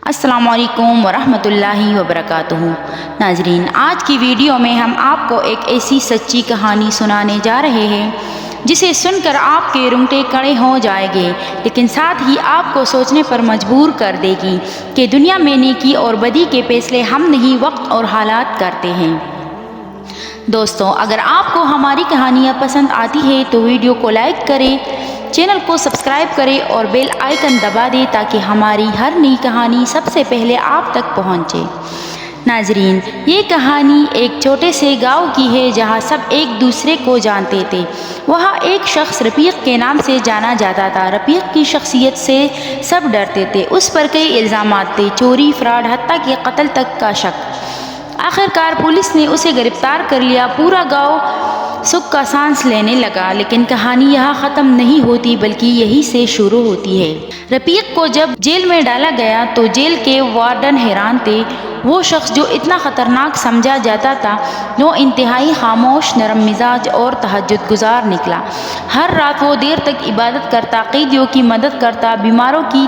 السلام علیکم ورحمۃ اللہ وبرکاتہ۔ ناظرین، آج کی ویڈیو میں ہم آپ کو ایک ایسی سچی کہانی سنانے جا رہے ہیں جسے سن کر آپ کے رونگٹے کھڑے ہو جائیں گے، لیکن ساتھ ہی آپ کو سوچنے پر مجبور کر دے گی کہ دنیا میں نیکی اور بدی کے فیصلے ہم نہیں، وقت اور حالات کرتے ہیں۔ دوستوں، اگر آپ کو ہماری کہانیاں پسند آتی ہے تو ویڈیو کو لائک کریں، چینل کو سبسکرائب کریں اور بیل آئیکن دبا دیں تاکہ ہماری ہر نئی کہانی سب سے پہلے آپ تک پہنچے۔ ناظرین، یہ کہانی ایک چھوٹے سے گاؤں کی ہے جہاں سب ایک دوسرے کو جانتے تھے۔ وہاں ایک شخص رفیق کے نام سے جانا جاتا تھا۔ رفیق کی شخصیت سے سب ڈرتے تھے، اس پر کئی الزامات تھے، چوری، فراڈ، حتیٰ کہ قتل تک کا شک۔ آخرکار پولیس نے اسے گرفتار کر لیا۔ پورا گاؤں سکھ کا سانس لینے لگا، لیکن کہانی یہاں ختم نہیں ہوتی بلکہ یہی سے شروع ہوتی ہے۔ رفیق کو جب جیل میں ڈالا گیا تو جیل کے وارڈن حیران تھے۔ وہ شخص جو اتنا خطرناک سمجھا جاتا تھا، وہ انتہائی خاموش، نرم مزاج اور تہجد گزار نکلا۔ ہر رات وہ دیر تک عبادت کرتا، قیدیوں کی مدد کرتا، بیماروں کی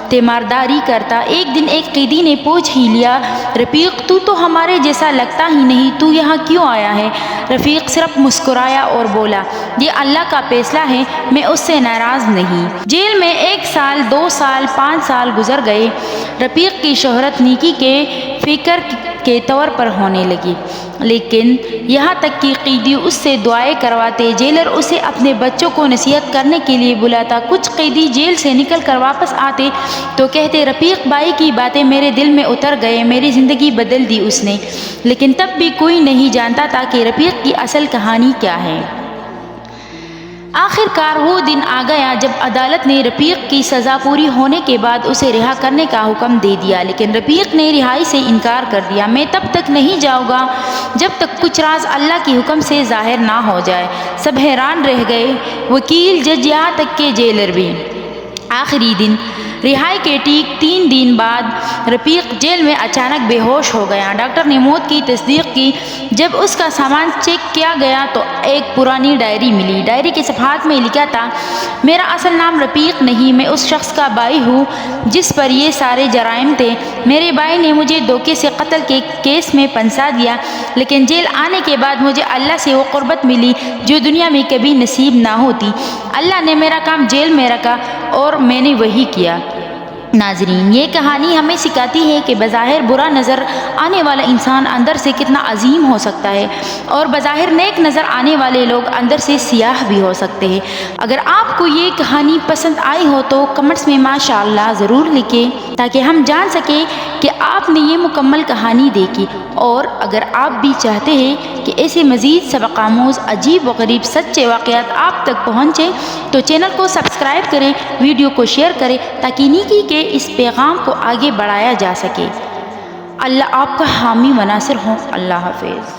تیمارداری کرتا۔ ایک دن ایک قیدی نے پوچھ ہی لیا، رفیق، تو ہمارے جیسا لگتا ہی نہیں، تو یہاں کیوں آیا ہے؟ رفیق صرف مسکرایا اور بولا، یہ اللہ کا فیصلہ ہے، میں اس سے ناراض نہیں۔ جیل میں 1 سال، 2 سال، 5 سال گزر گئے۔ رفیق کی شہرت نیکی کے فقیر کے طور پر ہونے لگی، لیکن یہاں تک کہ قیدی اس سے دعائیں کرواتے، جیلر اسے اپنے بچوں کو نصیحت کرنے کے لیے بلاتا۔ کچھ قیدی جیل سے نکل کر واپس آتے تو کہتے، رفیق بھائی کی باتیں میرے دل میں اتر گئے، میری زندگی بدل دی اس نے۔ لیکن تب بھی کوئی نہیں جانتا تھا کہ رفیق کی اصل کہانی کیا ہے۔ آخرکار وہ دن آ گیا جب عدالت نے رفیق کی سزا پوری ہونے کے بعد اسے رہا کرنے کا حکم دے دیا، لیکن رفیق نے رہائی سے انکار کر دیا۔ میں تب تک نہیں جاؤں گا جب تک کچھ راز اللہ کے حکم سے ظاہر نہ ہو جائے۔ سب حیران رہ گئے، وکیل، جج، یہاں تک کہ جیلر بھی۔ آخری دن، رہائی کے ٹھیک 3 دن بعد رفیق جیل میں اچانک بے ہوش ہو گیا۔ ڈاکٹر نے موت کی تصدیق کی۔ جب اس کا سامان چیک کیا گیا تو ایک پرانی ڈائری ملی۔ ڈائری کے صفحات میں لکھا تھا، میرا اصل نام رفیق نہیں، میں اس شخص کا بھائی ہوں جس پر یہ سارے جرائم تھے۔ میرے بھائی نے مجھے دھوکے سے قتل کے کیس میں پھنسا دیا، لیکن جیل آنے کے بعد مجھے اللہ سے وہ قربت ملی جو دنیا میں کبھی نصیب نہ ہوتی۔ اللہ نے میرا کام جیل میں رکھا اور میں نے وہی کیا۔ ناظرین، یہ کہانی ہمیں سکھاتی ہے کہ بظاہر برا نظر آنے والا انسان اندر سے کتنا عظیم ہو سکتا ہے، اور بظاہر نیک نظر آنے والے لوگ اندر سے سیاہ بھی ہو سکتے ہیں۔ اگر آپ کو یہ کہانی پسند آئی ہو تو کمنٹس میں ماشاءاللہ ضرور لکھیں تاکہ ہم جان سکیں کہ آپ نے یہ مکمل کہانی دیکھی۔ اور اگر آپ بھی چاہتے ہیں کہ ایسے مزید سبق آموز، عجیب و غریب سچے واقعات آپ تک پہنچیں تو چینل کو سبسکرائب کریں، ویڈیو کو شیئر کریں تاکہ نیکی کے اس پیغام کو آگے بڑھایا جا سکے۔ اللہ آپ کا حامی و ناصر ہوں۔ اللہ حافظ۔